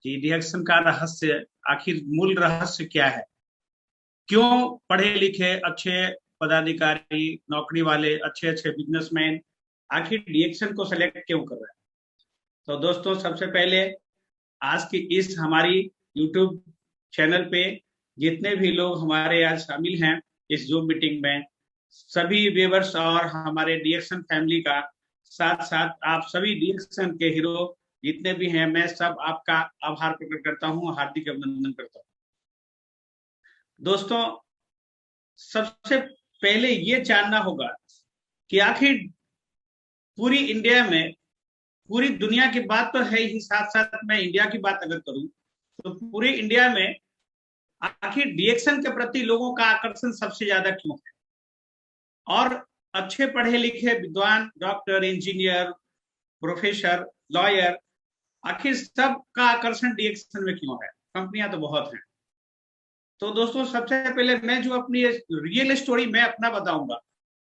कि रिएक्शन का रहस्य, आखिर मूल रहस्य क्या है। क्यों पढ़े लिखे अच्छे पदाधिकारी, नौकरी वाले, अच्छे अच्छे बिजनेसमैन आखिर रिएक्शन को सेलेक्ट क्यों कर रहे हैं। तो दोस्तों, सबसे पहले आज की इस हमारी यूट्यूब चैनल पे जितने भी लोग हमारे आज शामिल हैं इस जूम मीटिंग में, सभी व्यूअर्स और हमारे रिएक्शन फैमिली का, साथ साथ आप सभी रिएक्शन के हीरो जितने भी हैं, मैं सब आपका आभार प्रकट करता हूं, हार्दिक अभिनंदन करता हूं। दोस्तों, सबसे पहले ये जानना होगा कि आखिर पूरी इंडिया में, पूरी दुनिया की बात तो है ही, साथ साथ मैं इंडिया की बात अगर करूं तो पूरी इंडिया में आखिर रिएक्शन के प्रति लोगों का आकर्षण सबसे ज्यादा क्यों है। और अच्छे पढ़े लिखे विद्वान, डॉक्टर, इंजीनियर, प्रोफेसर, लॉयर, आखिर सबका आकर्षण रिएक्शन में क्यों है। कंपनियां तो बहुत हैं। तो दोस्तों, सबसे पहले मैं जो अपनी रियल स्टोरी मैं अपना बताऊंगा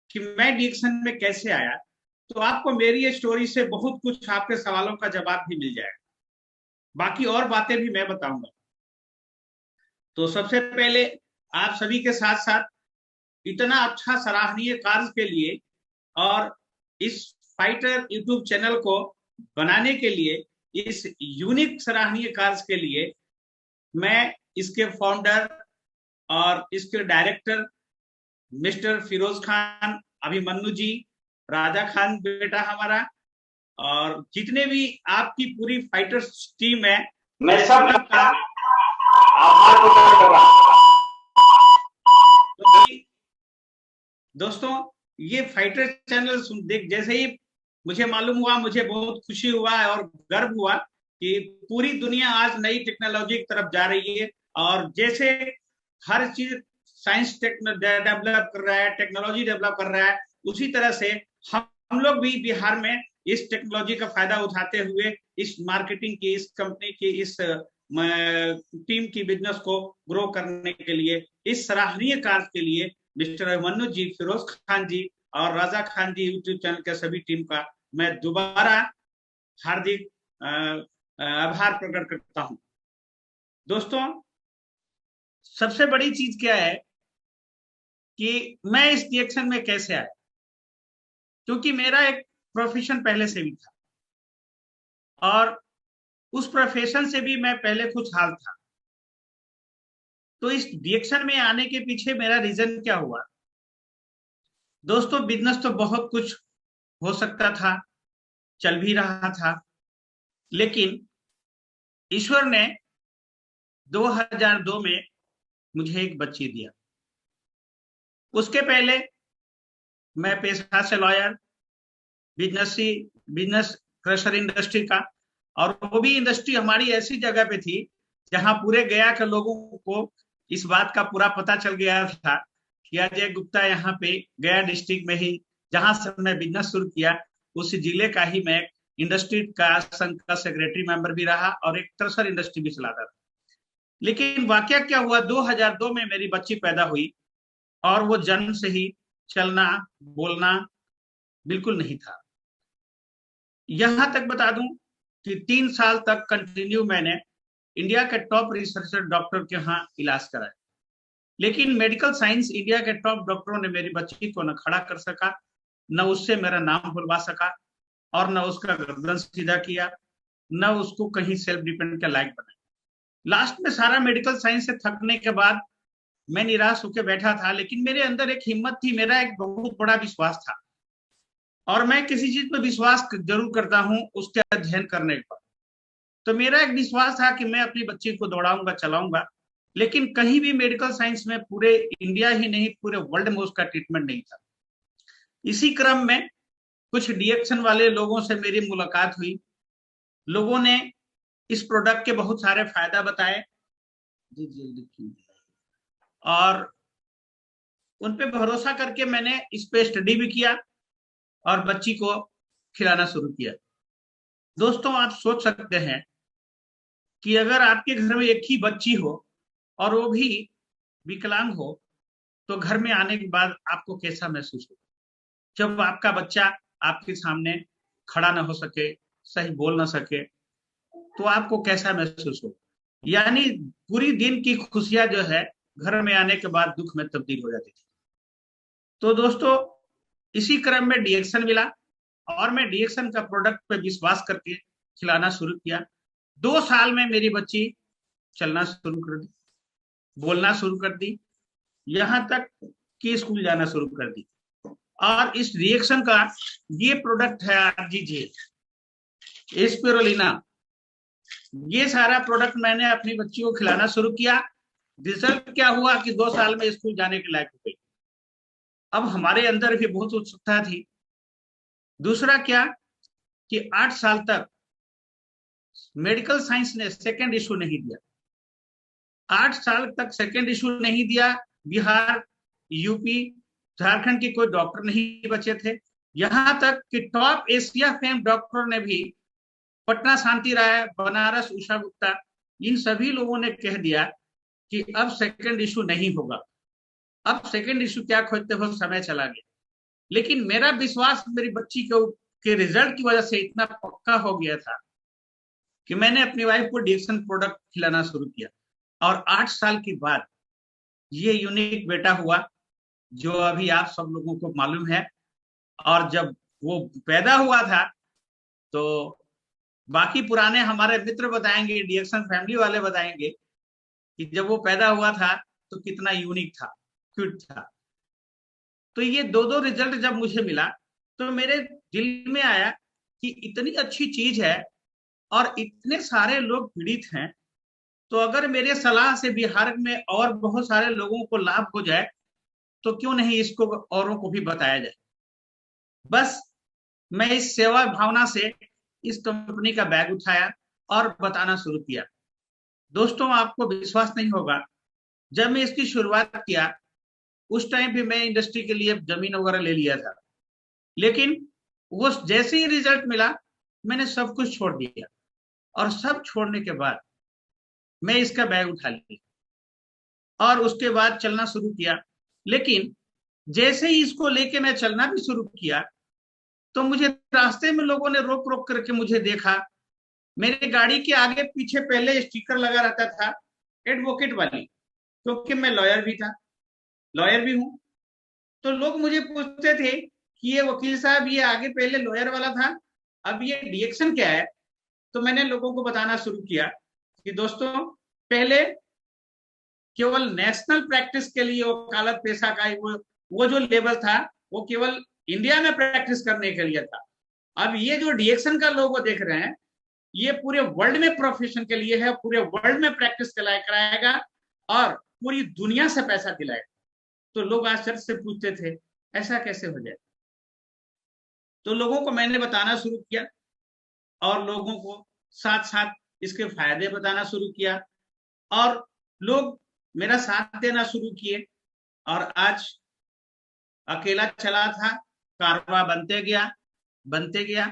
कि मैं रिएक्शन में कैसे आया, तो आपको मेरी स्टोरी से बहुत कुछ आपके सवालों का जवाब भी मिल जाएगा। बाकी और बातें भी मैं बताऊंगा। तो सबसे पहले आप सभी के साथ साथ इतना अच्छा सराहनीय कार्य के लिए और इस फाइटर यूट्यूब चैनल को बनाने के लिए, इस यूनिक सराहनीय कार्य के लिए मैं इसके फाउंडर और इसके डायरेक्टर मिस्टर फिरोज खान, अभिमन्यु जी, राजा खान बेटा हमारा, और जितने भी आपकी पूरी फाइटर्स टीम है, मैं सब का आभार प्रकट कर रहा हूं। दोस्तों, ये फाइटर चैनल देख जैसे ही मुझे मालूम हुआ, मुझे बहुत खुशी हुआ और गर्व हुआ कि पूरी दुनिया आज नई टेक्नोलॉजी की तरफ जा रही है। और जैसे हर चीज साइंस डेवलप कर रहा है, टेक्नोलॉजी डेवलप कर रहा है, उसी तरह से हम लोग भी बिहार में इस टेक्नोलॉजी का फायदा उठाते हुए इस मार्केटिंग की, इस कंपनी की, इस टीम की बिजनेस को ग्रो करने के लिए, इस सराहनीय कार्य के लिए मिस्टर अभिमन्यु जी, फिरोज खान जी और राजा खान जी यूट्यूब चैनल के सभी टीम का मैं दोबारा हार्दिक आभार प्रकट करता हूं। दोस्तों, सबसे बड़ी चीज क्या है कि मैं इस रिएक्शन में कैसे आया, क्योंकि मेरा एक प्रोफेशन पहले से भी था और उस प्रोफेशन से भी मैं पहले खुशहाल था। तो इस रिएक्शन में आने के पीछे मेरा रीजन क्या हुआ। दोस्तों, बिजनेस तो बहुत कुछ हो सकता था, चल भी रहा था, लेकिन ईश्वर ने 2002 में मुझे एक बच्ची दिया। उसके पहले मैं पेशा से लॉयर, बिजनेस क्रशर इंडस्ट्री का, और वो भी इंडस्ट्री हमारी ऐसी जगह पे थी जहां पूरे गया के लोगों को इस बात का पूरा पता चल गया था कि अजय गुप्ता यहाँ पे गया डिस्ट्रिक्ट में ही, जहां से मैं बिजनेस शुरू किया, उस जिले का ही मैं इंडस्ट्री का संघ का सेक्रेटरी मेंबर भी रहा और एक क्रशर इंडस्ट्री भी चलाता था। लेकिन वाकया क्या हुआ, 2002 में मेरी बच्ची पैदा हुई और वो जन्म से ही चलना बोलना बिल्कुल नहीं था। यहां तक बता दूं कि 3 साल तक कंटिन्यू मैंने इंडिया के टॉप रिसर्चर डॉक्टर के यहाँ इलाज कराया, लेकिन मेडिकल साइंस इंडिया के टॉप डॉक्टरों ने मेरी बच्ची को न खड़ा कर सका, न उससे मेरा नाम बुलवा सका, और न उसका गर्दन सीधा किया, न उसको कहीं सेल्फ डिपेंडेंट के लायक बनाया। लास्ट में सारा मेडिकल साइंस से थकने के बाद मैं निराश होकर बैठा था, लेकिन मेरे अंदर एक हिम्मत थी, मेरा एक बहुत बड़ा विश्वास था, और मैं किसी चीज पर विश्वास जरूर करता हूं उसके अध्ययन करने पर। तो मेरा एक विश्वास था कि मैं अपनी बच्ची को दौड़ाऊंगा, चलाऊंगा, लेकिन कहीं भी मेडिकल साइंस में पूरे इंडिया ही नहीं पूरे वर्ल्ड में उसका ट्रीटमेंट नहीं था। इसी क्रम में कुछ रिएक्शन वाले लोगों से मेरी मुलाकात हुई। लोगों ने इस प्रोडक्ट के बहुत सारे फायदा बताए और उन पे भरोसा करके मैंने इस पे स्टडी भी किया और बच्ची को खिलाना शुरू किया। दोस्तों, आप सोच सकते हैं कि अगर आपके घर में एक ही बच्ची हो और वो भी विकलांग हो, तो घर में आने के बाद आपको कैसा महसूस हो, जब आपका बच्चा आपके सामने खड़ा ना हो सके, सही बोल ना सके। तो आपको कैसा महसूस हो? यानी पूरी दिन की खुशियां जो है घर में आने के बाद दुख में तब्दील हो जाती थी। तो दोस्तों, इसी क्रम में डीएक्शन मिला और मैं डीएक्शन का प्रोडक्ट पे विश्वास करके खिलाना शुरू किया। 2 साल में मेरी बच्ची चलना शुरू कर दी, बोलना शुरू कर दी, यहां तक कि स्कूल जाना शुरू कर दी। और इस रिएक्शन का ये प्रोडक्ट है आरजीजे एस्पिरुलिना। ये सारा प्रोडक्ट मैंने अपनी बच्ची को खिलाना शुरू किया। रिजल्ट क्या हुआ कि 2 साल में स्कूल जाने के लायक हो गई। अब हमारे अंदर भी बहुत उत्सुकता थी। दूसरा क्या कि 8 साल तक मेडिकल साइंस ने सेकेंड इशू नहीं दिया। 8 साल तक सेकेंड इशू नहीं दिया। बिहार, यूपी, झारखंड के कोई डॉक्टर नहीं बचे थे। यहां तक कि टॉप एशिया फेम डॉक्टर ने भी, पटना शांति राय, बनारस उषा गुप्ता, इन सभी लोगों ने कह दिया कि अब सेकेंड इशू नहीं होगा। अब सेकेंड इशू क्या खोजते हो, समय चला गया। लेकिन मेरा विश्वास मेरी बच्ची के रिजल्ट की वजह से इतना पक्का हो गया था कि मैंने अपनी वाइफ को डीएक्शन प्रोडक्ट खिलाना शुरू किया। और 8 साल के बाद ये यूनिक बेटा हुआ जो अभी आप सब लोगों को मालूम है। और जब वो पैदा हुआ था तो बाकी पुराने हमारे मित्र बताएंगे, डीएक्शन फैमिली वाले बताएंगे कि जब वो पैदा हुआ था तो कितना यूनिक था, क्यूट था। तो ये दो रिजल्ट जब मुझे मिला तो मेरे दिल में आया कि इतनी अच्छी चीज है और इतने सारे लोग पीड़ित हैं, तो अगर मेरे सलाह से बिहार में और बहुत सारे लोगों को लाभ हो जाए तो क्यों नहीं इसको औरों को भी बताया जाए। बस मैं इस सेवा भावना से इस कंपनी का बैग उठाया और बताना शुरू किया। दोस्तों, आपको विश्वास नहीं होगा, जब मैं इसकी शुरुआत किया उस टाइम भी मैं इंडस्ट्री के लिए जमीन वगैरह ले लिया था। लेकिन वो जैसे ही रिजल्ट मिला मैंने सब कुछ छोड़ दिया। और सब छोड़ने के बाद मैं इसका बैग उठा लिया और उसके बाद चलना शुरू किया। लेकिन जैसे ही इसको लेके मैं चलना भी शुरू किया तो मुझे रास्ते में लोगों ने रोक रोक करके मुझे देखा। मेरे गाड़ी के आगे पीछे पहले स्टिकर लगा रहता था एडवोकेट वाली, क्योंकि मैं लॉयर भी हूं। तो लोग मुझे पूछते थे कि ये वकील साहब, ये आगे पहले लॉयर वाला था, अब ये डीएक्शन क्या है। तो मैंने लोगों को बताना शुरू किया कि दोस्तों, पहले केवल नेशनल प्रैक्टिस के लिए वकालत पेशा का वो जो लेवल था वो केवल इंडिया में प्रैक्टिस करने के लिए था। अब ये जो डीएक्शन का लोगो देख रहे हैं ये पूरे वर्ल्ड में प्रोफेशन के लिए है, पूरे वर्ल्ड में प्रैक्टिस कराएगा और पूरी दुनिया से पैसा दिलाएगा। तो लोग आश्चर्य से पूछते थे ऐसा कैसे हो जाए। तो लोगों को मैंने बताना शुरू किया और लोगों को साथ साथ इसके फायदे बताना शुरू किया और लोग मेरा साथ देना शुरू किए। और आज अकेला चला था, कारवा बनते गया।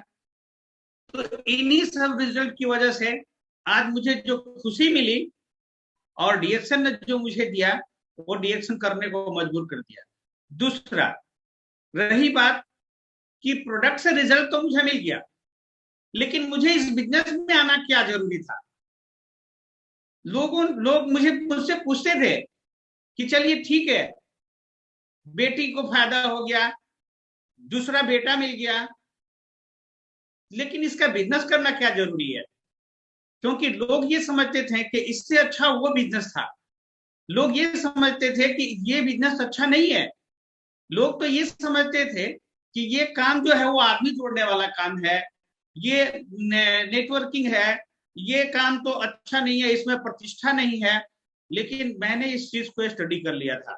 तो इन्हीं सब रिजल्ट की वजह से आज मुझे जो खुशी मिली और डीएक्शन ने जो मुझे दिया वो डीएक्शन करने को मजबूर कर दिया। दूसरा, रही बात कि प्रोडक्ट से रिजल्ट तो मुझे मिल गया, लेकिन मुझे इस बिजनेस में आना क्या जरूरी था। लोग मुझसे पूछते थे कि चलिए ठीक है, बेटी को फायदा हो गया, दूसरा बेटा मिल गया, लेकिन इसका बिजनेस करना क्या जरूरी है। क्योंकि लोग ये समझते थे कि इससे अच्छा वो बिजनेस था। लोग ये समझते थे कि ये बिजनेस अच्छा नहीं है। लोग तो ये समझते थे कि ये काम जो है वो आदमी जोड़ने वाला काम है, ये नेटवर्किंग है, ये काम तो अच्छा नहीं है, इसमें प्रतिष्ठा नहीं है। लेकिन मैंने इस चीज को स्टडी कर लिया था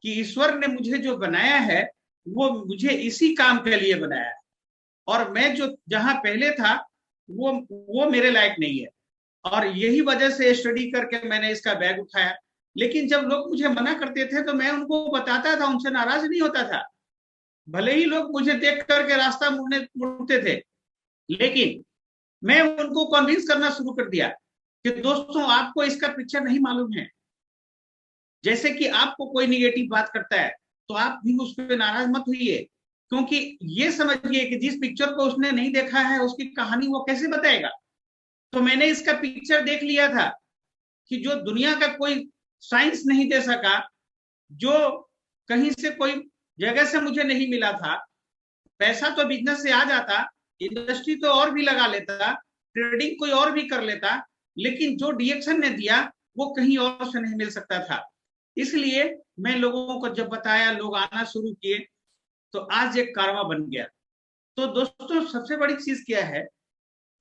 कि ईश्वर ने मुझे जो बनाया है वो मुझे इसी काम के लिए बनाया है और मैं जो जहां पहले था वो मेरे लायक नहीं है। और यही वजह से स्टडी करके मैंने इसका बैग उठाया। लेकिन जब लोग मुझे मना करते थे तो मैं उनको बताता था, उनसे नाराज नहीं होता था। भले ही लोग मुझे देख करके रास्ता मुड़ते थे, लेकिन मैं उनको कन्विंस करना शुरू कर दिया कि दोस्तों, आपको इसका पिक्चर नहीं मालूम है। जैसे कि आपको कोई निगेटिव बात करता है तो आप भी उस पर नाराज मत होइए, क्योंकि ये समझिए कि जिस पिक्चर को उसने नहीं देखा है उसकी कहानी वो कैसे बताएगा। तो मैंने इसका पिक्चर देख लिया था कि जो दुनिया का कोई साइंस नहीं दे सका, जो कहीं से कोई जगह से मुझे नहीं मिला था। पैसा तो बिजनेस से आ जाता, इंडस्ट्री तो और भी लगा लेता, ट्रेडिंग कोई और भी कर लेता, लेकिन जो डीएक्शन ने दिया वो कहीं और से नहीं मिल सकता था। इसलिए मैं लोगों को जब बताया, लोग आना शुरू किए, तो आज एक कारवा बन गया। तो दोस्तों, सबसे बड़ी चीज क्या है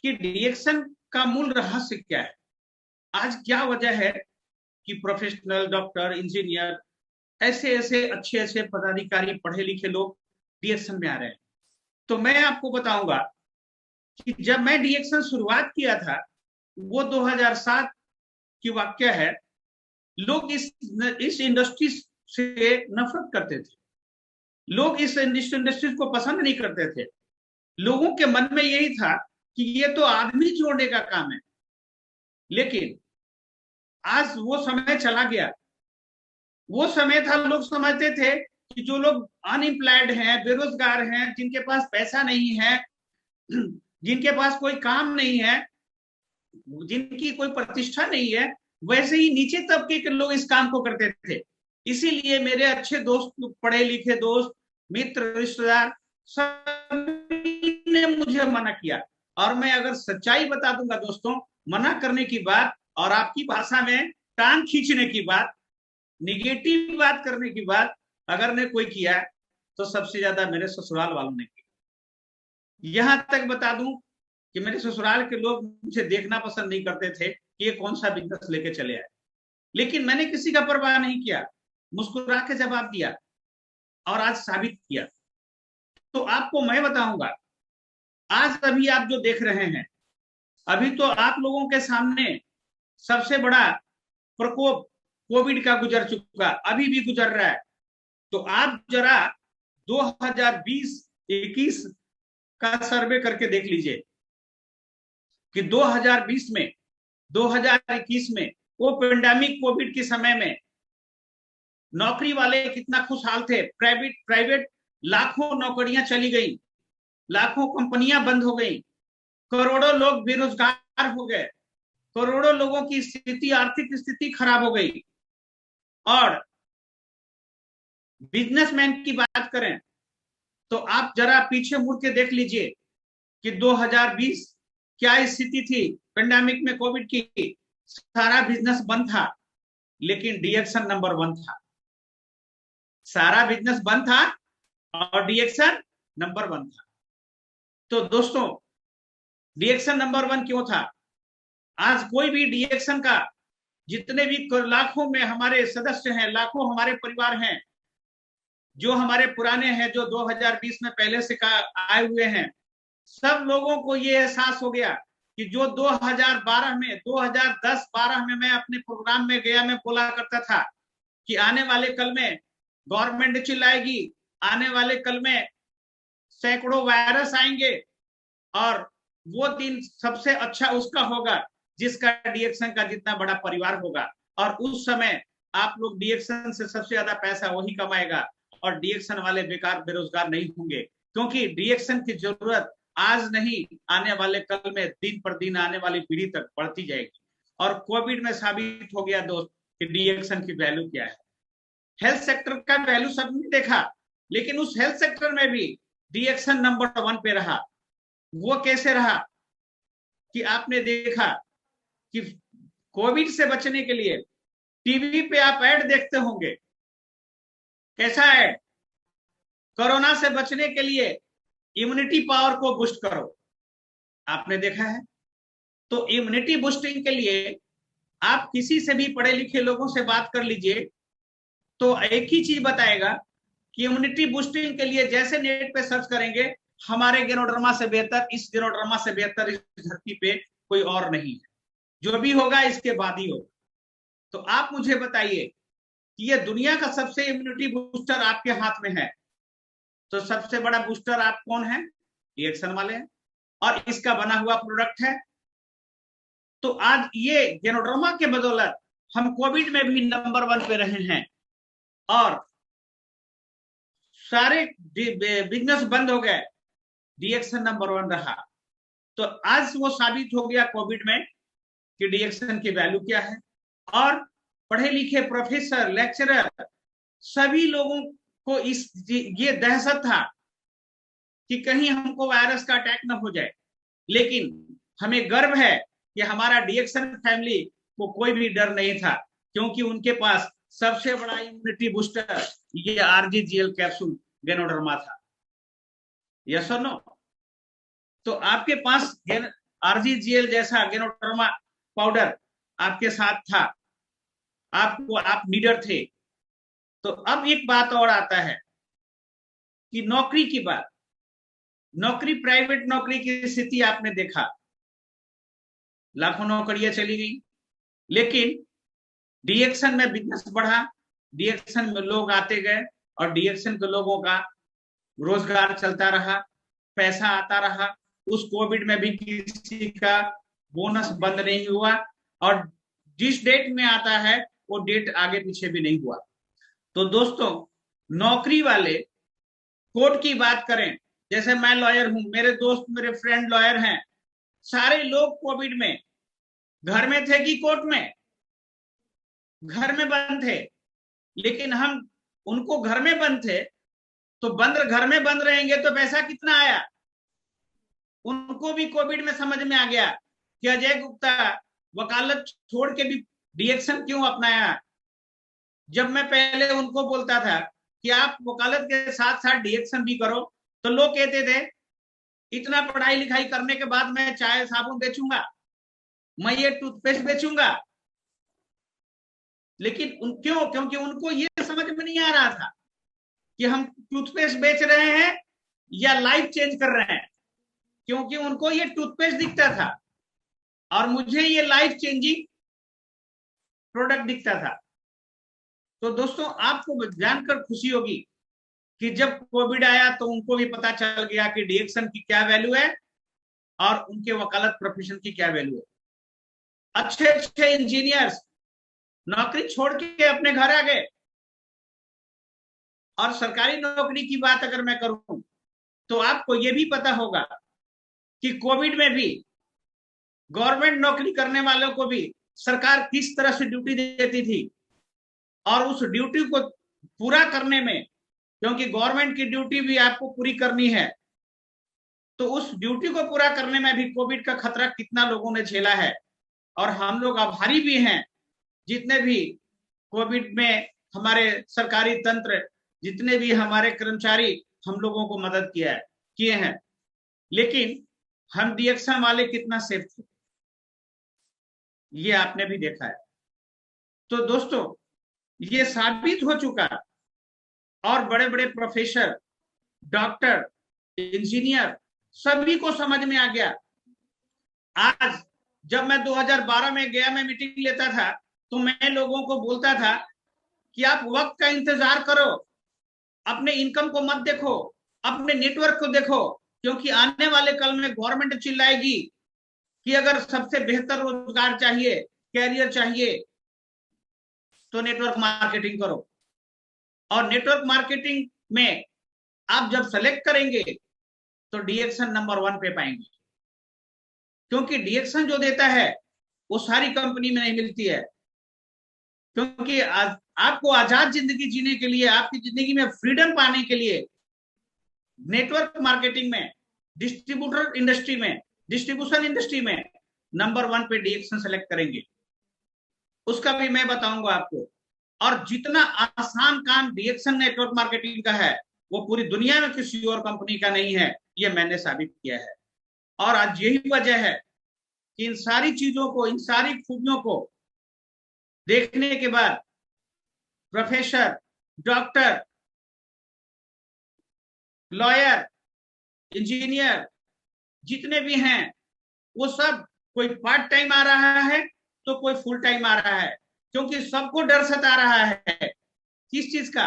कि डीएक्शन का मूल रहस्य क्या है? आज क्या वजह है कि प्रोफेशनल डॉक्टर, इंजीनियर, ऐसे ऐसे अच्छे अच्छे पदाधिकारी, पढ़े लिखे लोग डीएक्शन में आ रहे हैं? तो मैं आपको बताऊंगा कि जब मैं डीएक्शन शुरुआत किया था, वो 2007 की वाक्य है। लोग इस इंडस्ट्री से नफरत करते थे, लोग इस इंडस्ट्री को पसंद नहीं करते थे। लोगों के मन में यही था कि ये तो आदमी जोड़ने का काम है। लेकिन आज वो समय चला गया। वो समय था, लोग समझते थे कि जो लोग अनएम्प्लॉयड हैं, बेरोजगार हैं, जिनके पास पैसा नहीं है, जिनके पास कोई काम नहीं है, जिनकी कोई प्रतिष्ठा नहीं है, वैसे ही नीचे तबके के लोग इस काम को करते थे। इसीलिए मेरे अच्छे दोस्त, पढ़े लिखे दोस्त, मित्र, रिश्तेदार, सब ने मुझे मना किया। और मैं अगर सच्चाई बता दूंगा दोस्तों, मना करने की बात और आपकी भाषा में टांग खींचने की बात, निगेटिव बात करने की बात अगर ने कोई किया तो सबसे ज्यादा मेरे ससुराल वालों ने किया। यहां तक बता दूं कि मेरे ससुराल के लोग मुझे देखना पसंद नहीं करते थे कि ये कौन सा बिजनेस लेके चले आए। लेकिन मैंने किसी का परवाह नहीं किया, मुस्कुरा के जवाब दिया और आज साबित किया। तो आपको मैं बताऊंगा, आज अभी आप जो देख रहे हैं, अभी तो आप लोगों के सामने सबसे बड़ा प्रकोप कोविड का गुजर चुका, अभी भी गुजर रहा है। तो आप जरा 2020-21 का सर्वे करके देख लीजिए कि 2020 में, 2021 में, वो पेंडेमिक कोविड के समय में नौकरी वाले कितना खुशहाल थे। प्राइवेट लाखों नौकरियां चली गई, लाखों कंपनियां बंद हो गई, करोड़ों लोग बेरोजगार हो गए, करोड़ों लोगों की स्थिति, आर्थिक स्थिति खराब हो गई। और बिजनेसमैन की बात करें तो आप जरा पीछे मुड़ के देख लीजिए कि 2020 क्या स्थिति थी पेंडेमिक में, कोविड की। सारा बिजनेस बंद था, लेकिन डीएक्शन नंबर 1 था। सारा बिजनेस बंद था और डीएक्शन नंबर 1 था। तो दोस्तों, डीएक्शन नंबर 1 क्यों था? आज कोई भी डीएक्शन का, जितने भी लाखों में हमारे सदस्य हैं, लाखों हमारे परिवार हैं, जो हमारे पुराने हैं, जो 2020 में पहले से आए हुए हैं, सब लोगों को ये एहसास हो गया कि जो 2012 में, 2010-12 में मैं अपने प्रोग्राम में गया, मैं बोला करता था कि आने वाले कल में गवर्नमेंट चिल्लाएगी, आने वाले कल में सैकड़ों वायरस आएंगे और वो दिन सबसे अच्छा उसका होगा जिसका डीएक्शन का जितना बड़ा परिवार होगा। और उस समय आप लोग डीएक्शन से सबसे ज्यादा पैसा वही कमाएगा और डीएक्शन वाले बेकार, बेरोजगार नहीं होंगे, क्योंकि डीएक्शन की जरूरत आज नहीं, आने वाले कल में, दिन पर दिन आने वाली पीढ़ी तक बढ़ती जाएगी। और कोविड में साबित हो गया दोस्त कि डीएक्शन की वैल्यू क्या है। हेल्थ सेक्टर का वैल्यू सबने देखा, लेकिन उस हेल्थ सेक्टर में भी डीएक्शन नंबर 1 पे रहा। वो कैसे रहा कि आपने देखा कि कोविड से बचने के लिए टीवी पे आप ऐड देखते होंगे। कैसा ऐड? कोरोना से बचने के लिए इम्यूनिटी पावर को बूस्ट करो। आपने देखा है? तो इम्यूनिटी बूस्टिंग के लिए आप किसी से भी पढ़े लिखे लोगों से बात कर लीजिए तो एक ही चीज बताएगा कि इम्यूनिटी बूस्टिंग के लिए जैसे नेट पे सर्च करेंगे, हमारे गेनोडर्मा से बेहतर, इस गेनोडर्मा से बेहतर इस धरती पे कोई और नहीं है। जो भी होगा इसके बाद ही होगा। तो आप मुझे बताइए कि ये दुनिया का सबसे इम्यूनिटी बूस्टर आपके हाथ में है, तो सबसे बड़ा बूस्टर आप कौन है? डीएक्शन वाले हैं, और इसका बना हुआ प्रोडक्ट है। तो आज ये गेनोडर्मा के बदौलत हम कोविड में भी नंबर 1 पे रहे हैं और सारे बिजनेस बंद हो गए, डीएक्शन नंबर 1 रहा। तो आज वो साबित हो गया कोविड में कि डीएक्शन की वैल्यू क्या है। और पढ़े लिखे प्रोफेसर, लेक्चरर, सभी लोगों को ये दहशत था कि कहीं हमको वायरस का अटैक न हो जाए, लेकिन हमें गर्व है कि हमारा डीएक्शन फैमिली को कोई भी डर नहीं था, क्योंकि उनके पास सबसे बड़ा इम्यूनिटी बूस्टर ये आरजीजीएल कैप्सूल गैनोडर्मा था। यस और नो? तो आपके पास आरजीजीएल जैसा गैनोडर्मा पाउडर आपके साथ था, आप लीडर थे। तो अब एक बात और आता है कि नौकरी की बात। नौकरी, प्राइवेट नौकरी की स्थिति आपने देखा, लाखों नौकरियां चली गई, लेकिन डीएक्शन में बिजनेस बढ़ा, डीएक्शन में लोग आते गए और डीएक्शन के लोगों का रोजगार चलता रहा, पैसा आता रहा। उस कोविड में भी किसी का बोनस बंद नहीं हुआ, और जिस डेट में आता है वो डेट आगे पीछे भी नहीं हुआ। तो दोस्तों, नौकरी वाले, कोर्ट की बात करें, जैसे मैं लॉयर हूं, मेरे दोस्त, मेरे फ्रेंड लॉयर हैं, सारे लोग कोविड में घर में थे कि कोर्ट में? घर में बंद थे। लेकिन हम उनको घर में बंद थे, तो घर में बंद रहेंगे तो पैसा कितना आया? उनको भी कोविड में समझ में आ गया कि अजय गुप्ता वकालत छोड़ के भी डीएक्शन क्यों अपनाया। जब मैं पहले उनको बोलता था कि आप वकालत के साथ साथ डीएक्शन भी करो, तो लोग कहते थे इतना पढ़ाई लिखाई करने के बाद मैं चाय साबुन बेचूंगा, मैं ये टूथपेस्ट बेचूंगा। लेकिन क्यों? क्योंकि उनको ये समझ में नहीं आ रहा था कि हम टूथपेस्ट बेच रहे हैं या लाइफ चेंज कर रहे हैं, क्योंकि उनको ये टूथपेस्ट दिखता था और मुझे ये लाइफ चेंजिंग प्रोडक्ट दिखता था। तो दोस्तों, आपको जानकर खुशी होगी कि जब कोविड आया तो उनको भी पता चल गया कि डीएक्शन की क्या वैल्यू है और उनके वकालत प्रोफेशन की क्या वैल्यू है। अच्छे अच्छे इंजीनियर्स नौकरी छोड़ के अपने घर आ गए। और सरकारी नौकरी की बात अगर मैं करूं तो आपको यह भी पता होगा कि कोविड में भी गवर्नमेंट नौकरी करने वालों को भी सरकार किस तरह से ड्यूटी देती थी, और उस ड्यूटी को पूरा करने में, क्योंकि गवर्नमेंट की ड्यूटी भी आपको पूरी करनी है, तो उस ड्यूटी को पूरा करने में भी कोविड का खतरा कितना लोगों ने झेला है। और हम लोग आभारी भी हैं, जितने भी कोविड में हमारे सरकारी तंत्र, जितने भी हमारे कर्मचारी हम लोगों को मदद किए हैं। लेकिन हम डीएक्शन वाले कितना सेफ थे, ये आपने भी देखा है। तो दोस्तों, ये साबित हो चुका, और बड़े बड़े प्रोफेसर, डॉक्टर, इंजीनियर, सभी को समझ में आ गया। आज जब मैं 2012 में गया, मैं मीटिंग लेता था, तो मैं लोगों को बोलता था कि आप वक्त का इंतजार करो, अपने इनकम को मत देखो, अपने नेटवर्क को देखो, क्योंकि आने वाले कल में गवर्नमेंट चिल्लाएगी कि अगर सबसे बेहतर रोजगार चाहिए, कैरियर चाहिए, तो नेटवर्क मार्केटिंग करो। और नेटवर्क मार्केटिंग में आप जब सेलेक्ट करेंगे तो डीएक्शन नंबर 1 पे पाएंगे, क्योंकि डीएक्शन जो देता है वो सारी कंपनी में नहीं मिलती है। क्योंकि आपको आजाद जिंदगी जीने के लिए, आपकी जिंदगी में फ्रीडम पाने के लिए, नेटवर्क मार्केटिंग में, डिस्ट्रीब्यूटर इंडस्ट्री में, डिस्ट्रीब्यूशन इंडस्ट्री में नंबर 1 पे डीएक्शन सेलेक्ट करेंगे। उसका भी मैं बताऊंगा आपको। और जितना आसान काम डीएक्शन नेटवर्क मार्केटिंग का है, वो पूरी दुनिया में किसी और कंपनी का नहीं है, ये मैंने साबित किया है। और आज यही वजह है कि इन सारी चीजों को, इन सारी खूबियों को देखने के बाद प्रोफेसर, डॉक्टर, लॉयर, इंजीनियर जितने भी हैं, वो सब, कोई पार्ट टाइम आ रहा है तो कोई फुल टाइम आ रहा है, क्योंकि सबको डर सता रहा है। किस चीज का?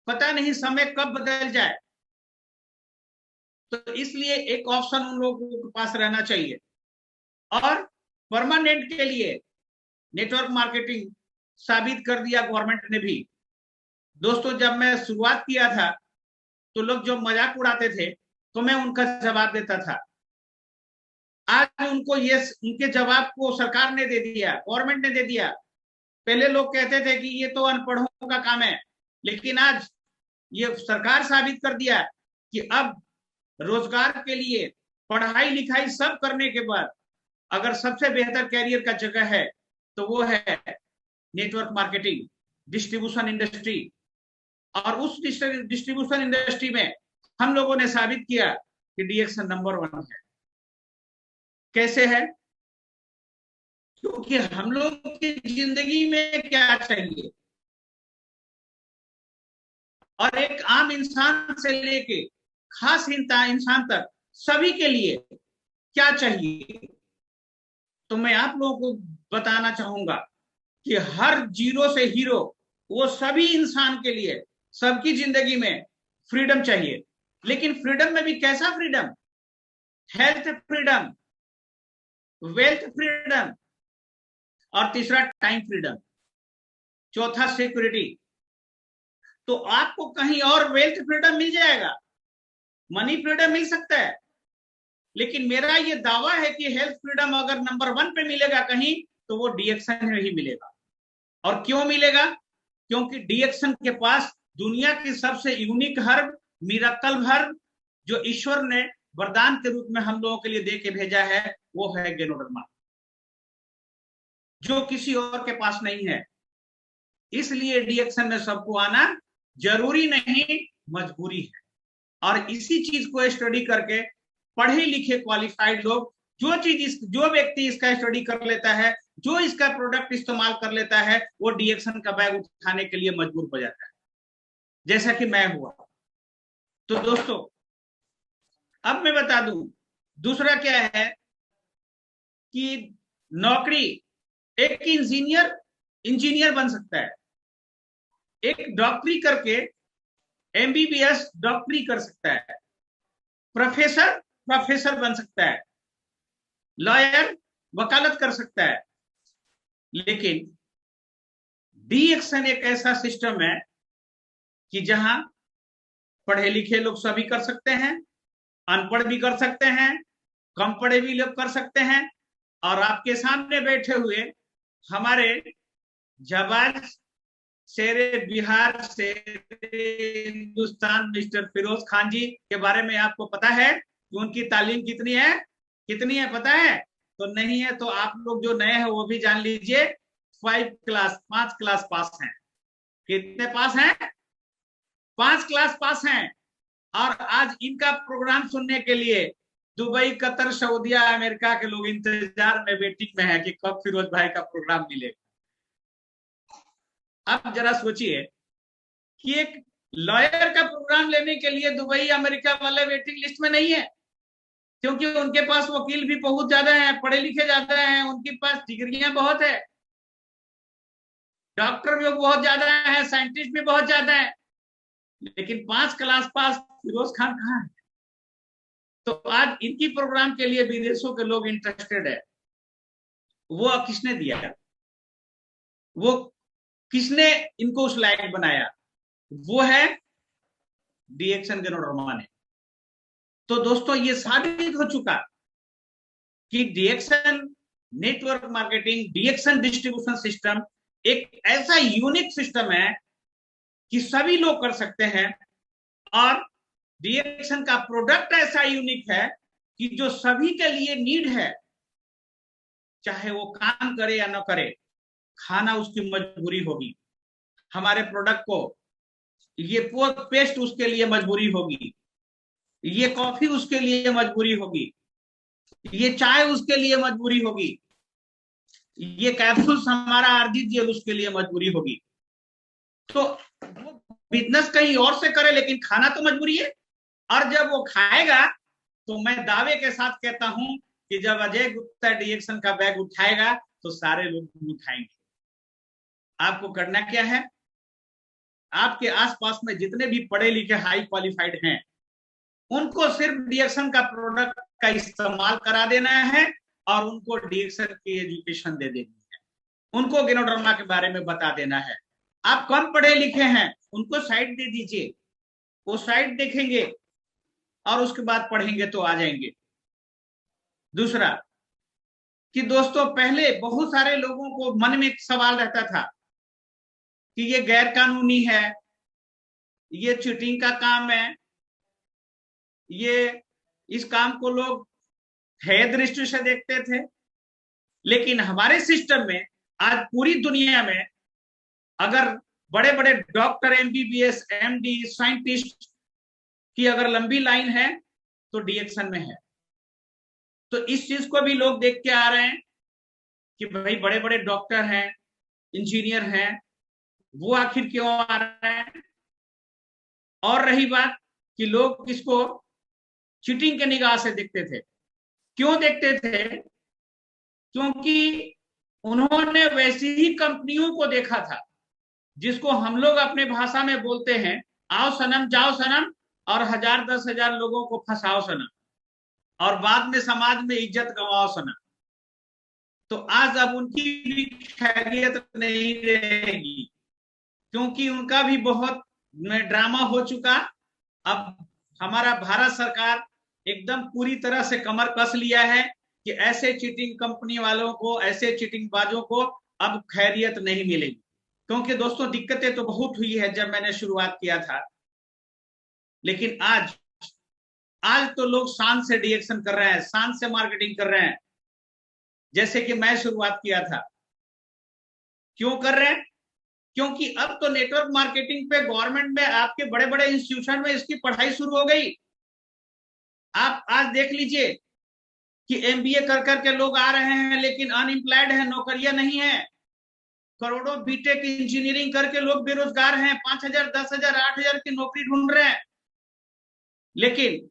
पता नहीं समय कब बदल जाए। तो इसलिए एक ऑप्शन उन लोगों के पास रहना चाहिए। और परमानेंट के लिए नेटवर्क मार्केटिंग साबित कर दिया गवर्नमेंट ने भी। दोस्तों, जब मैं शुरुआत किया था तो लोग जो मजाक उड़ाते थे, तो मैं उनका जवाब देता था आज उनको ये उनके जवाब को सरकार ने दे दिया, गवर्नमेंट ने दे दिया। पहले लोग कहते थे कि ये तो अनपढ़ों का काम है, लेकिन आज ये सरकार साबित कर दिया कि अब रोजगार के लिए पढ़ाई लिखाई सब करने के बाद अगर सबसे बेहतर कैरियर का जगह है तो वो है नेटवर्क मार्केटिंग, डिस्ट्रीब्यूशन इंडस्ट्री। और उस डिस्ट्रीब्यूशन इंडस्ट्री में हम लोगों ने साबित किया कि डीएक्सन नंबर 1 है। कैसे है? क्योंकि हम लोग की जिंदगी में क्या चाहिए, और एक आम इंसान से लेके खास इंसान तक सभी के लिए क्या चाहिए, तो मैं आप लोगों को बताना चाहूंगा कि हर जीरो से हीरो वो सभी इंसान के लिए सबकी जिंदगी में फ्रीडम चाहिए। लेकिन फ्रीडम में भी कैसा freedom? Health freedom, wealth freedom, और तीसरा टाइम फ्रीडम, चौथा सिक्योरिटी। तो आपको कहीं और वेल्थ फ्रीडम मिल जाएगा, मनी फ्रीडम मिल सकता है, लेकिन मेरा ये दावा है कि हेल्थ फ्रीडम अगर नंबर 1 पे मिलेगा कहीं तो वो डीएक्सन में ही मिलेगा। और क्यों मिलेगा? क्योंकि डीएक्सन के पास दुनिया की सबसे यूनिक हर्ब, मिरेकल हर्ब, जो ईश्वर ने वरदान के रूप में हम लोगों के लिए दे के भेजा है, वो है गैनोडर्मा, जो किसी और के पास नहीं है। इसलिए डीएक्सन में सबको आना जरूरी नहीं, मजबूरी है। और इसी चीज को स्टडी करके पढ़े लिखे क्वालिफाइड लोग जो व्यक्ति इसका स्टडी कर लेता है, जो इसका प्रोडक्ट इस्तेमाल कर लेता है, वो डीएक्सन का बैग उठाने के लिए मजबूर हो जाता है, जैसा कि मैं हुआ। तो दोस्तों, अब मैं बता दूं दूसरा क्या है कि नौकरी, एक इंजीनियर बन सकता है, एक डॉक्टरी करके एमबीबीएस डॉक्टरी कर सकता है, प्रोफेसर बन सकता है, लॉयर वकालत कर सकता है। लेकिन डीएक्सन एक ऐसा सिस्टम है कि जहां पढ़े लिखे लोग सभी कर सकते हैं, अनपढ़ भी कर सकते हैं, कम पढ़े भी लोग कर सकते हैं। और आपके सामने बैठे हुए हमारे जाबाज शेरे बिहार से हिंदुस्तान मिस्टर फिरोज खान जी के बारे में आपको पता है कि उनकी तालीम कितनी है पता है? तो नहीं है तो आप लोग जो नए हैं वो भी जान लीजिए, 5 क्लास पास हैं। कितने पास हैं? 5 क्लास पास हैं। और आज इनका प्रोग्राम सुनने के लिए दुबई, कतर, सऊदिया, अमेरिका के लोग इंतजार में, वेटिंग में है कि कब फिरोज भाई का प्रोग्राम मिलेगा। अब जरा सोचिए कि एक लॉयर का प्रोग्राम लेने के लिए दुबई, अमेरिका वाले वेटिंग लिस्ट में नहीं है, क्योंकि उनके पास वकील भी बहुत ज्यादा हैं, पढ़े लिखे ज्यादा हैं, उनके पास डिग्रियां बहुत है, डॉक्टर भी बहुत ज्यादा है, साइंटिस्ट भी बहुत ज्यादा है। लेकिन 5 क्लास पास फिरोज खान कहाँ है? तो आज इनकी प्रोग्राम के लिए विदेशों के लोग इंटरेस्टेड है। वो किसने दिया? वो किसने इनको उस लायक बनाया? वो है डीएक्सन गैनोडर्मा ने। तो दोस्तों, ये साबित हो चुका कि डीएक्सन नेटवर्क मार्केटिंग, डीएक्सन डिस्ट्रीब्यूशन सिस्टम एक ऐसा यूनिक सिस्टम है कि सभी लोग कर सकते हैं। और डीएक्सन का प्रोडक्ट ऐसा यूनिक है कि जो सभी के लिए नीड है, चाहे वो काम करे या ना करे, खाना उसकी मजबूरी होगी। हमारे प्रोडक्ट को ये पेस्ट उसके लिए मजबूरी होगी, ये कॉफी उसके लिए मजबूरी होगी, ये चाय उसके लिए मजबूरी होगी, ये कैप्सूल्स हमारा आरजी जेल उसके लिए मजबूरी होगी। तो वो बिजनेस कहीं और से करे, लेकिन खाना तो मजबूरी है। और जब वो खाएगा तो मैं दावे के साथ कहता हूं कि जब अजय गुप्ता डीएक्सन का बैग उठाएगा तो सारे लोग उठाएंगे। आपको करना क्या है? आपके आसपास में जितने भी पढ़े लिखे हाई क्वालिफाइड हैं, उनको सिर्फ डीएक्सन का प्रोडक्ट का इस्तेमाल करा देना है और उनको डीएक्सन की एजुकेशन दे देनी है, उनको गैनोडर्मा के बारे में बता देना है। आप कम पढ़े लिखे हैं, उनको साइट दे दीजिए, वो साइट देखेंगे और उसके बाद पढ़ेंगे तो आ जाएंगे। दूसरा कि दोस्तों पहले बहुत सारे लोगों को मन में एक सवाल रहता था कि ये गैर कानूनी है, ये चीटिंग का काम है, ये इस काम को लोग हेय दृष्टि से देखते थे। लेकिन हमारे सिस्टम में आज पूरी दुनिया में अगर बड़े बड़े डॉक्टर, एमबीबीएस, एमडी, साइंटिस्ट की अगर लंबी लाइन है तो डीएक्शन में है। तो इस चीज को भी लोग देख के आ रहे हैं कि भाई बड़े बड़े डॉक्टर हैं, इंजीनियर हैं, वो आखिर क्यों आ रहे हैं। और रही बात कि लोग इसको चीटिंग के निगाह से देखते थे। क्यों देखते थे? क्योंकि उन्होंने वैसी ही कंपनियों को देखा था जिसको हम लोग अपने भाषा में बोलते हैं, आओ सनम जाओ सनम और 1000-10,000 लोगों को फंसाओ सनम, और बाद में समाज में इज्जत गंवाओ सनम। तो आज अब उनकी भी खैरियत नहीं रहेगी, क्योंकि उनका भी बहुत ड्रामा हो चुका। अब हमारा भारत सरकार एकदम पूरी तरह से कमर कस लिया है कि ऐसे चीटिंग कंपनी वालों को, ऐसे चीटिंग बाजों को अब खैरियत नहीं मिलेगी। क्योंकि दोस्तों दिक्कतें तो बहुत हुई है जब मैंने शुरुआत किया था, लेकिन आज तो लोग शान से डीएक्शन कर रहे हैं, शान से मार्केटिंग कर रहे हैं, जैसे कि मैं शुरुआत किया था। क्यों कर रहे हैं? क्योंकि अब तो नेटवर्क मार्केटिंग पे गवर्नमेंट में आपके बड़े बड़े इंस्टीट्यूशन में इसकी पढ़ाई शुरू हो गई। आप आज देख लीजिए कि एमबीए कर करके लोग आ रहे हैं लेकिन अनएम्प्लॉयड है, नौकरियां नहीं है। करोड़ों बीटेक इंजीनियरिंग करके लोग बेरोजगार हैं, 5,000, 10,000, 8,000 की नौकरी ढूंढ रहे हैं। लेकिन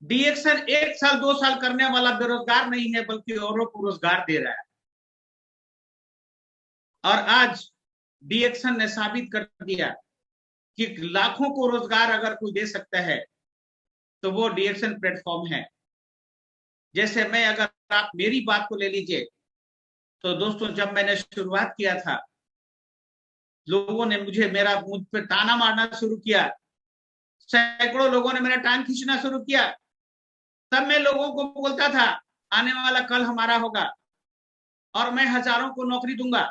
डीएक्शन 1 साल 2 साल करने वाला बेरोजगार नहीं है, बल्कि औरों को रोजगार दे रहा है। और आज डीएक्शन ने साबित कर दिया कि लाखों को रोजगार अगर कोई दे सकता है तो वो डीएक्शन प्लेटफॉर्म है। जैसे मैं, अगर आप मेरी बात को ले लीजिए, तो दोस्तों जब मैंने शुरुआत किया था, लोगों ने मुझ पे ताना मारना शुरू किया, सैकड़ों लोगों ने मेरा टांग खींचना शुरू किया। तब मैं लोगों को बोलता था आने वाला कल हमारा होगा और मैं हजारों को नौकरी दूंगा।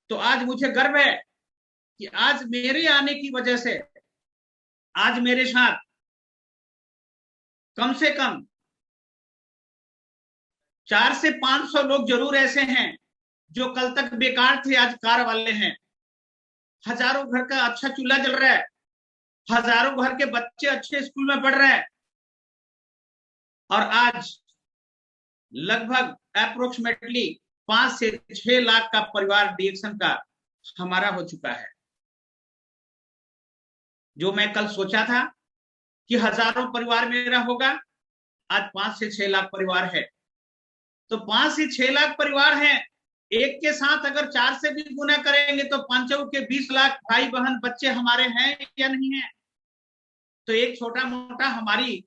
तो आज मुझे गर्व है कि आज मेरे आने की वजह से आज मेरे साथ कम से कम 400 से 500 लोग जरूर ऐसे हैं जो कल तक बेकार थे, आज कार वाले हैं। हजारों घर का अच्छा चूल्हा जल रहा है, हजारों घर के बच्चे अच्छे स्कूल में पढ़ रहे हैं, और आज लगभग अप्रोक्सीमेटली 5 से 6 लाख का परिवार डीएक्शन का हमारा हो चुका है। जो मैं कल सोचा था कि हजारों परिवार मेरा होगा, आज 5 से 6 लाख परिवार है। तो 5 से 6 लाख परिवार हैं, एक के साथ अगर 4 से भी गुना करेंगे तो 5 के 20 लाख भाई बहन बच्चे हमारे हैं या नहीं है। तो एक छोटा मोटा हमारी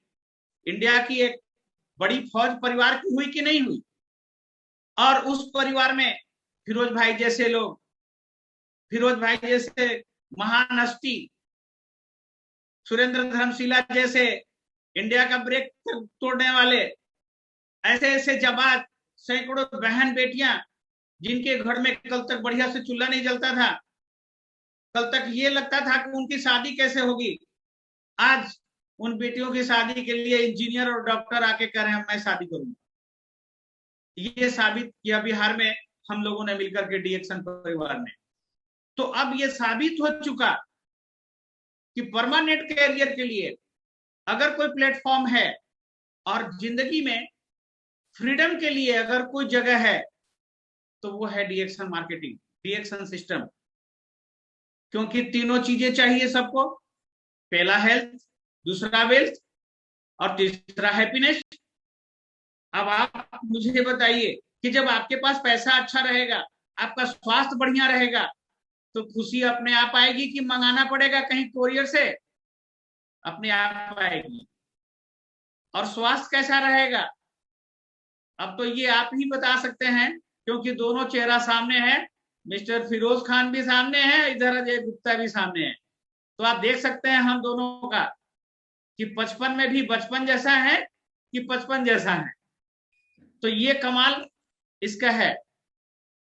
इंडिया की एक बड़ी फौज परिवार की हुई कि नहीं हुई। और उस परिवार में फिरोज भाई जैसे लोग, फिरोज भाई जैसे महान हस्ती, सुरेंद्र धर्मशिला जैसे इंडिया का ब्रेक तोड़ने वाले, ऐसे ऐसे जवान, सैकड़ों बहन बेटियां जिनके घर में कल तक बढ़िया से चूल्हा नहीं जलता था, कल तक ये लगता था कि उनकी शादी कैसे होगी, आज उन बेटियों की शादी के लिए इंजीनियर और डॉक्टर आके कह रहे हैं मैं शादी करूंगा। ये साबित किया बिहार में हम लोगों ने मिलकर के डीएक्शन परिवार ने। तो अब ये साबित हो चुका कि परमानेंट कैरियर के लिए अगर कोई प्लेटफॉर्म है और जिंदगी में फ्रीडम के लिए अगर कोई जगह है तो वो है डीएक्शन मार्केटिंग, डीएक्शन सिस्टम। क्योंकि तीनों चीजें चाहिए सबको, पहला हेल्थ, दूसरा वेल्थ और तीसरा हैप्पीनेस। अब आप मुझे बताइए कि जब आपके पास पैसा अच्छा रहेगा, आपका स्वास्थ्य बढ़िया रहेगा, तो खुशी अपने आप आएगी कि मंगाना पड़ेगा कहीं कोरियर से? अपने आप आएगी। और स्वास्थ्य कैसा रहेगा, अब तो ये आप ही बता सकते हैं, क्योंकि दोनों चेहरा सामने है, मिस्टर फिरोज खान भी सामने है, इधर अजय गुप्ता भी सामने है। तो आप देख सकते हैं हम दोनों का कि 55 में भी बचपन जैसा है कि 55 जैसा है। तो ये कमाल इसका है।